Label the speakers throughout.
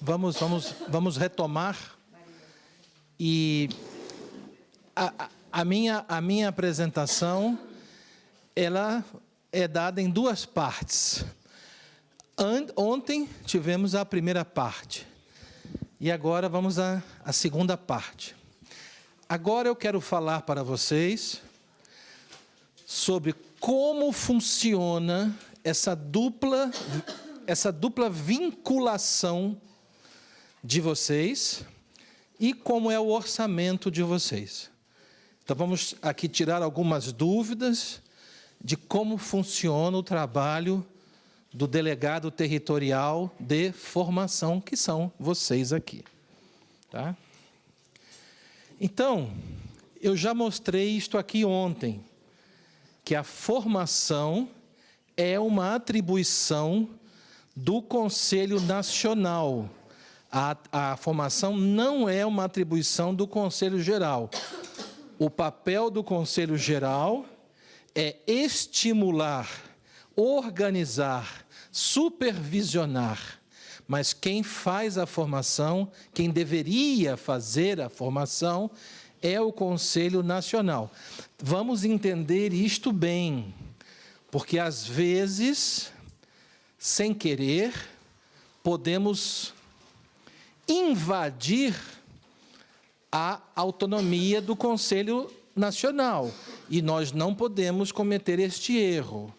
Speaker 1: vamos retomar. E a minha apresentação, ela é dada em duas partes. Ontem tivemos a primeira parte, e agora vamos à segunda parte. Agora eu quero falar para vocês sobre como funciona essa dupla vinculação de vocês e como é o orçamento de vocês. Então, vamos aqui tirar algumas dúvidas de como funciona o trabalho do delegado territorial de formação, que são vocês aqui. Tá? Então, eu já mostrei isto aqui ontem, que a formação é uma atribuição do Conselho Nacional. A formação não é uma atribuição do Conselho Geral. O papel do Conselho Geral é estimular, organizar, supervisionar. Mas quem faz a formação, quem deveria fazer a formação, é o Conselho Nacional. Vamos entender isto bem, porque às vezes, sem querer, podemos invadir a autonomia do Conselho Nacional, e nós não podemos cometer este erro,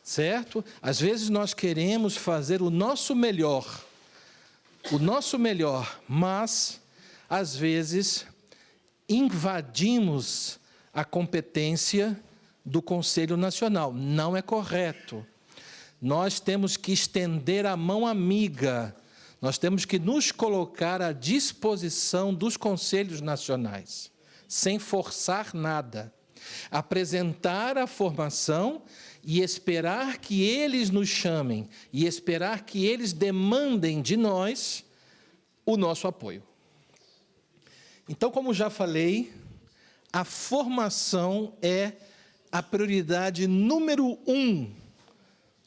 Speaker 1: certo? Às vezes nós queremos fazer o nosso melhor, mas, às vezes, invadimos a competência do Conselho Nacional. Não é correto. Nós temos que estender a mão amiga, nós temos que nos colocar à disposição dos conselhos nacionais, sem forçar nada. Apresentar a formação e esperar que eles nos chamem, e esperar que eles demandem de nós o nosso apoio. Então, como já falei, a formação é a prioridade número 1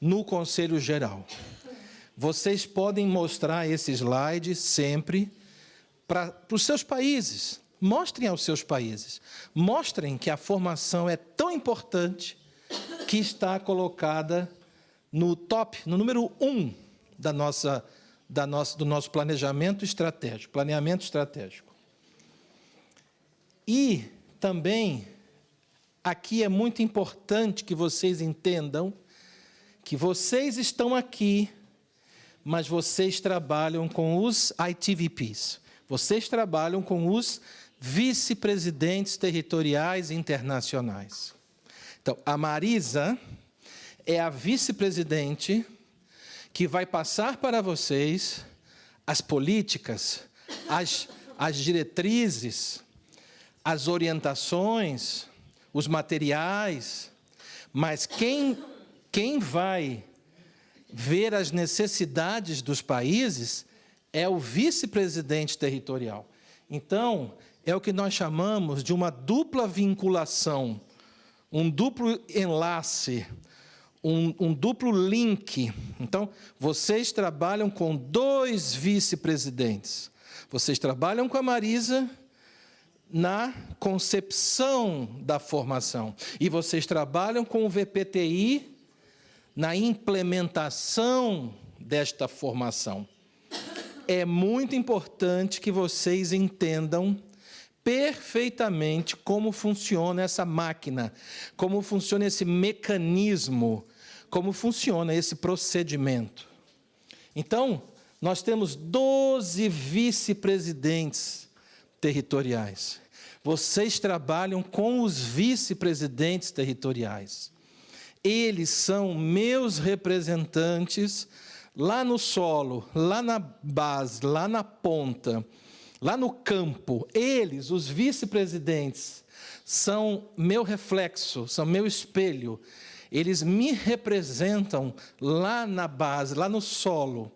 Speaker 1: no Conselho Geral. Vocês podem mostrar esse slide sempre para os seus países. Mostrem aos seus países. Mostrem que a formação é tão importante que está colocada no top, no número 1 do nosso planejamento estratégico, planeamento estratégico. E também, aqui é muito importante que vocês entendam que vocês estão aqui, mas vocês trabalham com os ITVPs. Vocês trabalham com os vice-presidentes territoriais internacionais. Então, a Marisa é a vice-presidente que vai passar para vocês as políticas, as diretrizes, as orientações, os materiais, mas quem vai ver as necessidades dos países é o vice-presidente territorial. Então, é o que nós chamamos de uma dupla vinculação, um duplo enlace, um duplo link. Então, vocês trabalham com 2 vice-presidentes. Vocês trabalham com a Marisa na concepção da formação. E vocês trabalham com o VPTI na implementação desta formação. É muito importante que vocês entendam perfeitamente como funciona essa máquina, como funciona esse mecanismo, como funciona esse procedimento. Então, nós temos 12 vice-presidentes territoriais. Vocês trabalham com os vice-presidentes territoriais. Eles são meus representantes lá no solo, lá na base, lá na ponta, lá no campo. Eles, os vice-presidentes, são meu reflexo, são meu espelho. Eles me representam lá na base, lá no solo.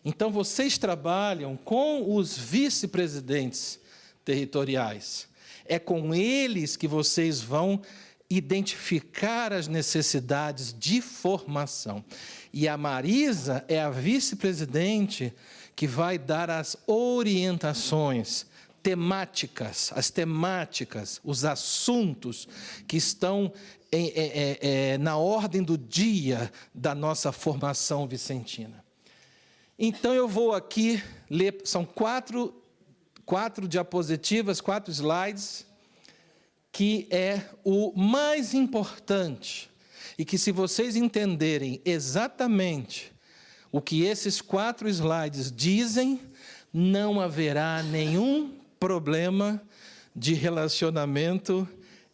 Speaker 1: Então, vocês trabalham com os vice-presidentes territoriais. É com eles que vocês vão identificar as necessidades de formação. E a Marisa é a vice-presidente que vai dar as orientações temáticas, as temáticas, os assuntos que estão na ordem do dia da nossa formação vicentina. Então, eu vou aqui ler, são quatro diapositivas, 4 slides, que é o mais importante, e que se vocês entenderem exatamente o que esses 4 slides dizem, não haverá nenhum problema de relacionamento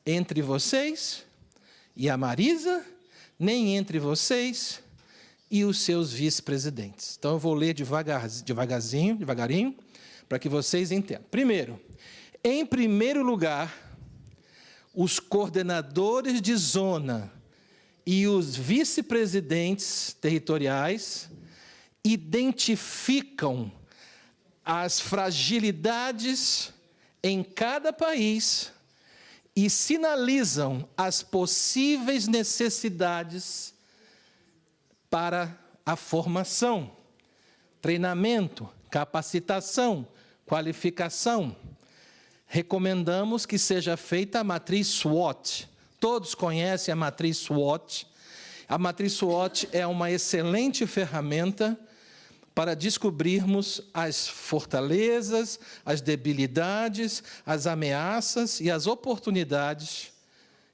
Speaker 1: entre vocês e a Marisa, nem entre vocês e os seus vice-presidentes. Então, eu vou ler devagarinho, para que vocês entendam. Primeiro, em primeiro lugar, os coordenadores de zona e os vice-presidentes territoriais identificam as fragilidades em cada país e sinalizam as possíveis necessidades para a formação, treinamento, capacitação, qualificação. Recomendamos que seja feita a matriz SWOT. Todos conhecem a matriz SWOT. A matriz SWOT é uma excelente ferramenta para descobrirmos as fortalezas, as debilidades, as ameaças e as oportunidades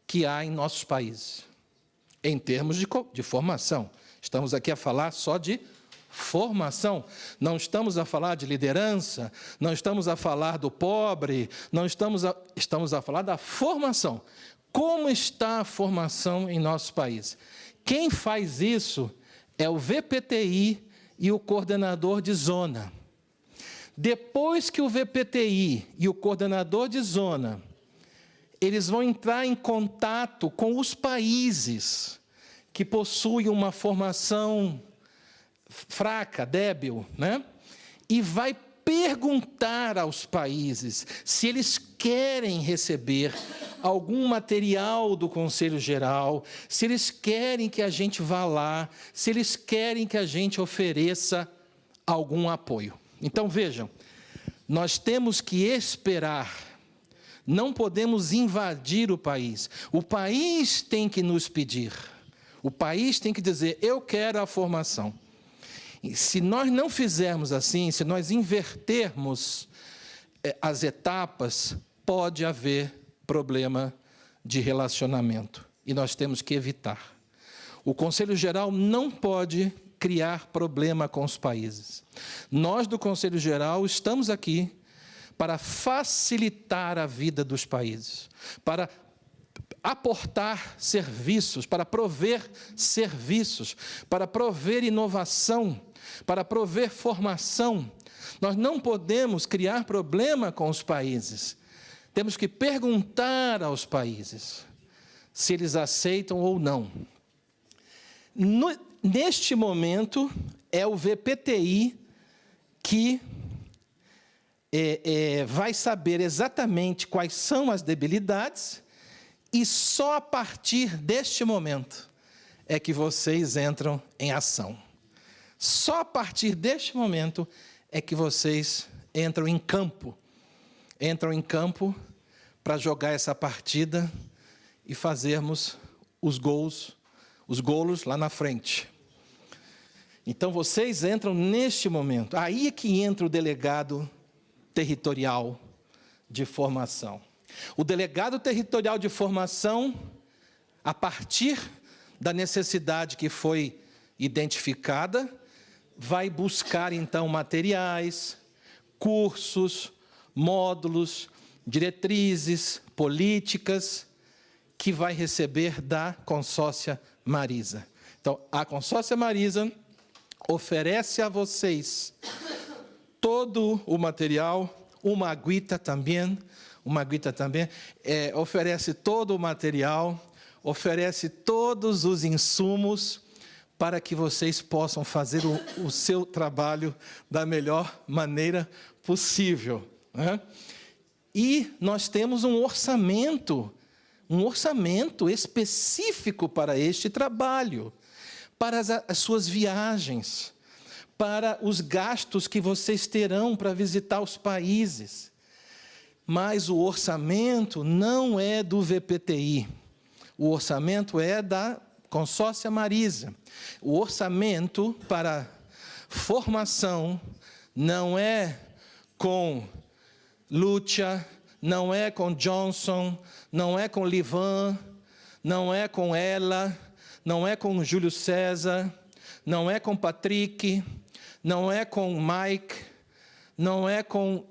Speaker 1: que há em nossos países, em termos de formação. Estamos aqui a falar só de formação, não estamos a falar de liderança, não estamos a falar do pobre, estamos a falar da formação. Como está a formação em nosso país? Quem faz isso é o VPTI e o coordenador de zona. Depois que o VPTI e o coordenador de zona, eles vão entrar em contato com os países que possuem uma formação fraca, débil, né? E vai perguntar aos países se eles querem receber algum material do Conselho Geral, se eles querem que a gente vá lá, se eles querem que a gente ofereça algum apoio. Então, vejam, nós temos que esperar, não podemos invadir o país tem que nos pedir, o país tem que dizer, eu quero a formação. E se nós não fizermos assim, se nós invertermos as etapas, pode haver problema de relacionamento, e nós temos que evitar. O Conselho Geral não pode criar problema com os países. Nós, do Conselho Geral, estamos aqui para facilitar a vida dos países, para aportar serviços, para prover serviços, para prover inovação, para prover formação. Nós não podemos criar problema com os países. Temos que perguntar aos países se eles aceitam ou não. Neste momento, é o VPTI que vai saber exatamente quais são as debilidades, e só a partir deste momento é que vocês entram em ação. Só a partir deste momento é que vocês entram em campo para jogar essa partida e fazermos os golos lá na frente. Então, vocês entram neste momento. Aí é que entra o delegado territorial de formação. O delegado territorial de formação, a partir da necessidade que foi identificada, vai buscar, então, materiais, cursos, módulos, diretrizes, políticas, que vai receber da Consórcia Marisa. Então, a Consórcia Marisa oferece a vocês todo o material, uma aguita também, oferece todo o material, oferece todos os insumos para que vocês possam fazer o seu trabalho da melhor maneira possível, né? E nós temos um orçamento específico para este trabalho, para as suas viagens, para os gastos que vocês terão para visitar os países. Mas o orçamento não é do VPTI. O orçamento é da Consórcia Marisa. O orçamento para formação não é com Lúcia, não é com Johnson, não é com Livan, não é com ela, não é com Júlio César, não é com Patrick, não é com Mike, não é com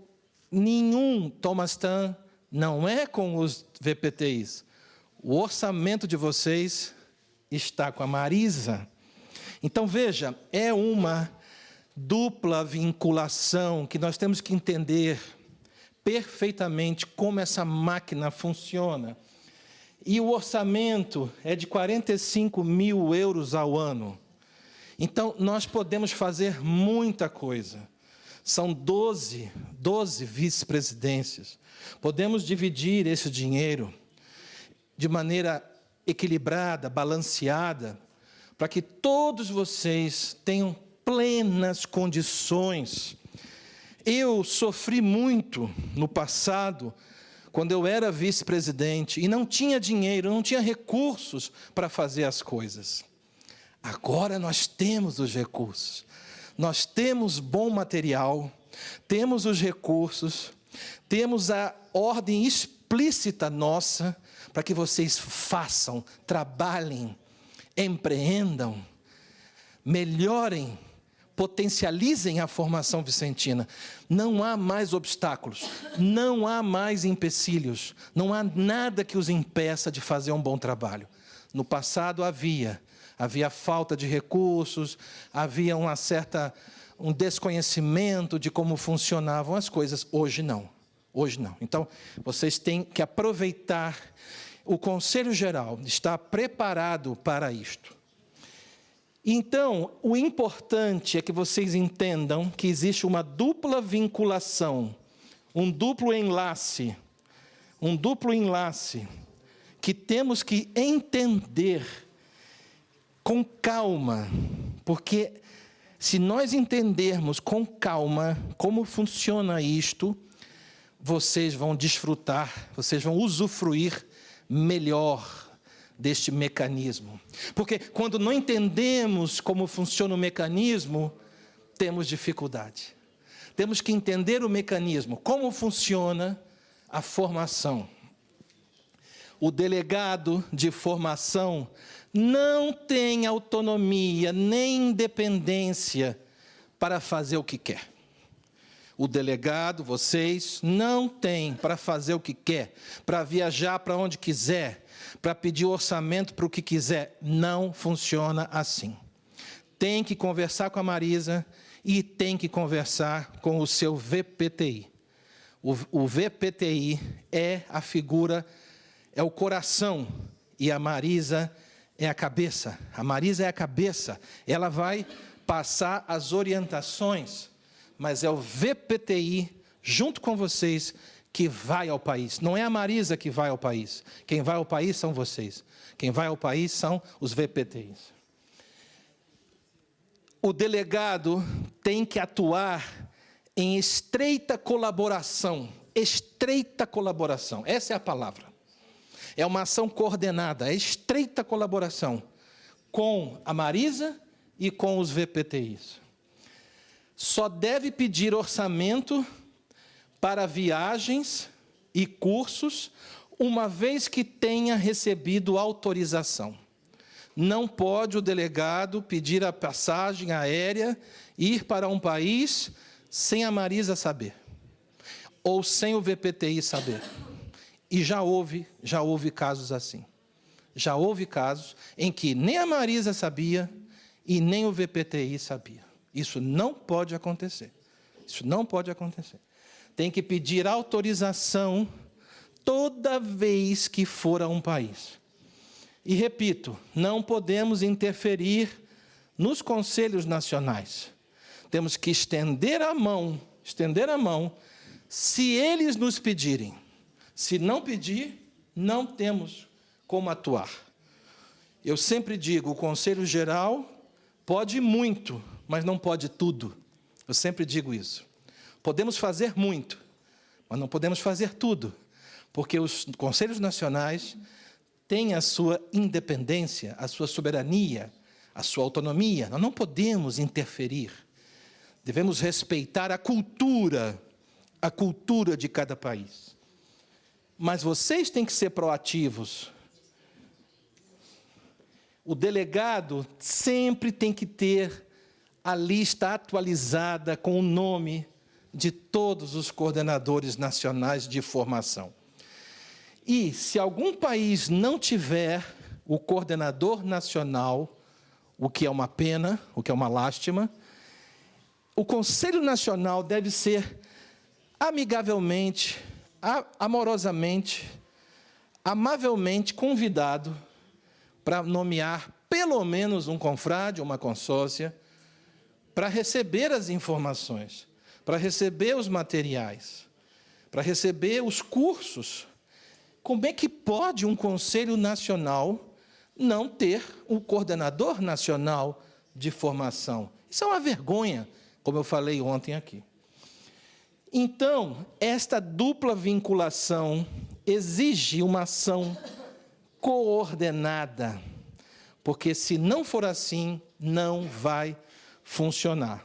Speaker 1: nenhum Thomas Tan, não é com os VPTIs. O orçamento de vocês está com a Marisa. Então, veja, é uma dupla vinculação que nós temos que entender perfeitamente como essa máquina funciona. E o orçamento é de 45 mil euros ao ano. Então, nós podemos fazer muita coisa. São 12 vice-presidências. Podemos dividir esse dinheiro de maneira equilibrada, balanceada, para que todos vocês tenham plenas condições. Eu sofri muito no passado, quando eu era vice-presidente, e não tinha dinheiro, não tinha recursos para fazer as coisas. Agora nós temos os recursos, nós temos bom material, temos os recursos, temos a ordem explícita nossa, para que vocês façam, trabalhem, empreendam, melhorem, potencializem a formação vicentina. Não há mais obstáculos, não há mais empecilhos, não há nada que os impeça de fazer um bom trabalho. No passado havia falta de recursos, havia um desconhecimento de como funcionavam as coisas. Hoje não. Então, vocês têm que aproveitar. O Conselho Geral está preparado para isto. Então, o importante é que vocês entendam que existe uma dupla vinculação, um duplo enlace, que temos que entender com calma, porque se nós entendermos com calma como funciona isto, vocês vão desfrutar, vocês vão usufruir melhor deste mecanismo. Porque quando não entendemos como funciona o mecanismo, temos dificuldade. Temos que entender o mecanismo, como funciona a formação. O delegado de formação não tem autonomia nem independência para fazer o que quer. O delegado, vocês, não têm para fazer o que quer, para viajar para onde quiser, para pedir orçamento para o que quiser. Não funciona assim. Tem que conversar com a Marisa e tem que conversar com o seu VPTI. O VPTI é a figura, é o coração, e a Marisa é a cabeça. A Marisa é a cabeça. Ela vai passar as orientações, mas é o VPTI, junto com vocês, que vai ao país. Não é a Marisa que vai ao país. Quem vai ao país são vocês. Quem vai ao país são os VPTIs. O delegado tem que atuar em estreita colaboração. Estreita colaboração, essa é a palavra. É uma ação coordenada, é estreita colaboração com a Marisa e com os VPTIs. Só deve pedir orçamento para viagens e cursos, uma vez que tenha recebido autorização. Não pode o delegado pedir a passagem aérea, ir para um país sem a Marisa saber, ou sem o VPTI saber. E já houve casos assim. Já houve casos em que nem a Marisa sabia e nem o VPTI sabia. Isso não pode acontecer. Isso não pode acontecer. Tem que pedir autorização toda vez que for a um país. E repito, não podemos interferir nos conselhos nacionais. Temos que estender a mão, se eles nos pedirem. Se não pedir, não temos como atuar. Eu sempre digo, o Conselho Geral pode muito, mas não pode tudo. Eu sempre digo isso. Podemos fazer muito, mas não podemos fazer tudo, porque os conselhos nacionais têm a sua independência, a sua soberania, a sua autonomia. Nós não podemos interferir. Devemos respeitar a cultura de cada país. Mas vocês têm que ser proativos. O delegado sempre tem que ter a lista atualizada com o nome de todos os coordenadores nacionais de formação. E, se algum país não tiver o coordenador nacional, o que é uma pena, o que é uma lástima, o Conselho Nacional deve ser amigavelmente, amorosamente, amavelmente convidado para nomear pelo menos um confrade, uma consórcia, para receber as informações, para receber os materiais, para receber os cursos. Como é que pode um Conselho Nacional não ter um coordenador nacional de formação? Isso é uma vergonha, como eu falei ontem aqui. Então, esta dupla vinculação exige uma ação coordenada, porque se não for assim, não vai funcionar.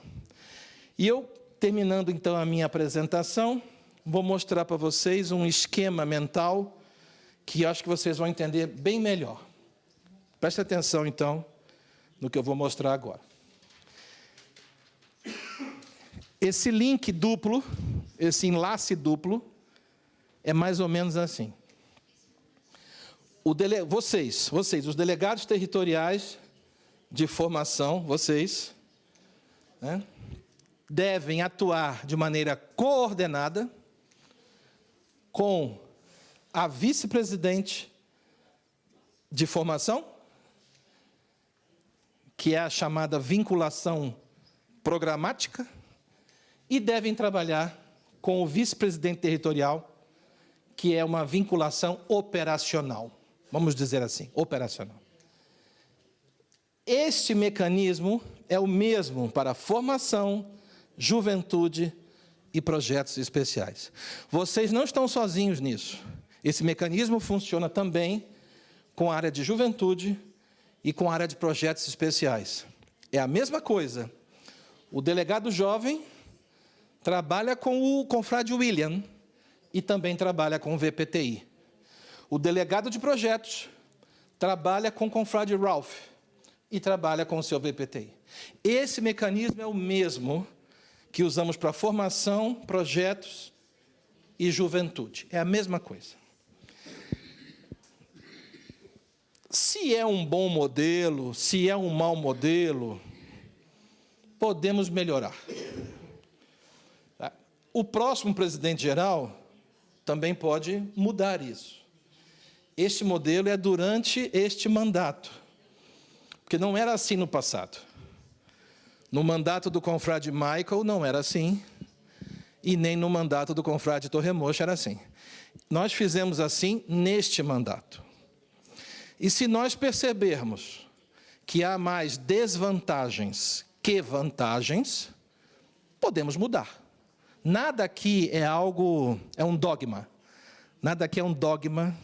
Speaker 1: E eu, terminando então a minha apresentação, vou mostrar para vocês um esquema mental que acho que vocês vão entender bem melhor. Preste atenção, então, no que eu vou mostrar agora. Esse link duplo, esse enlace duplo, é mais ou menos assim. Vocês, os delegados territoriais de formação, vocês, né, devem atuar de maneira coordenada com a vice-presidente de formação, que é a chamada vinculação programática, e devem trabalhar com o vice-presidente territorial, que é uma vinculação operacional. Vamos dizer assim, operacional. Este mecanismo é o mesmo para formação, juventude e projetos especiais. Vocês não estão sozinhos nisso. Esse mecanismo funciona também com a área de juventude e com a área de projetos especiais. É a mesma coisa. O delegado jovem trabalha com o confrade William e também trabalha com o VPTI. O delegado de projetos trabalha com o confrade Ralph e trabalha com o seu VPTI. Esse mecanismo é o mesmo que usamos para formação, projetos e juventude. É a mesma coisa. Se é um bom modelo, se é um mau modelo, podemos melhorar. O próximo presidente-geral também pode mudar isso. Este modelo é durante este mandato, porque não era assim no passado. No mandato do confrade Michael não era assim, e nem no mandato do confrade Torremocha era assim. Nós fizemos assim neste mandato. E se nós percebermos que há mais desvantagens que vantagens, podemos mudar. Nada aqui é um dogma. Nada aqui é um dogma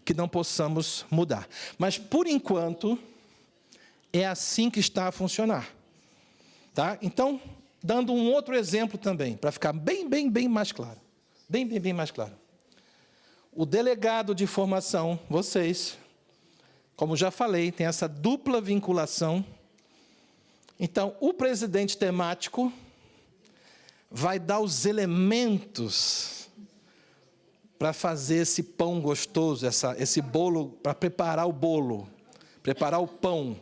Speaker 1: que não possamos mudar. Mas, por enquanto, é assim que está a funcionar. Tá? Então, dando um outro exemplo também, para ficar bem mais claro. Bem mais claro. O delegado de formação, vocês, como já falei, tem essa dupla vinculação. Então, o presidente temático vai dar os elementos para fazer esse pão gostoso, esse bolo, para preparar o bolo, preparar o pão.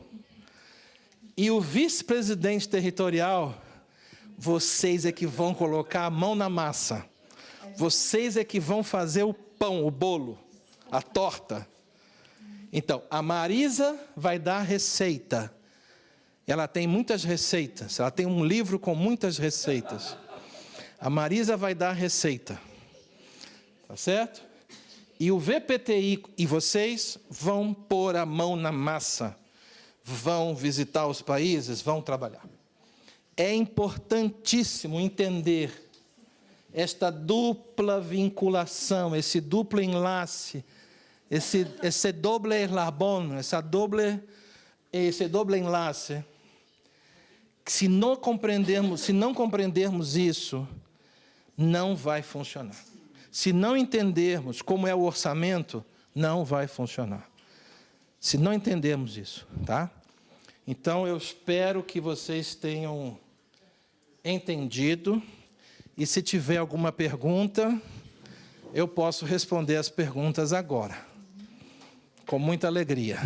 Speaker 1: E o vice-presidente territorial, vocês é que vão colocar a mão na massa. Vocês é que vão fazer o pão, o bolo, a torta. Então, a Marisa vai dar receita. Ela tem muitas receitas. Ela tem um livro com muitas receitas. A Marisa vai dar receita. Tá certo? E o VPTI e vocês vão pôr a mão na massa. Vão visitar os países, vão trabalhar. É importantíssimo entender esta dupla vinculação, esse duplo enlace, esse doble eslabón, esse doble enlace. Se não compreendermos isso, não vai funcionar. Se não entendermos como é o orçamento, não vai funcionar. Se não entendermos isso, tá? Então, eu espero que vocês tenham entendido. E se tiver alguma pergunta, eu posso responder as perguntas agora, com muita alegria.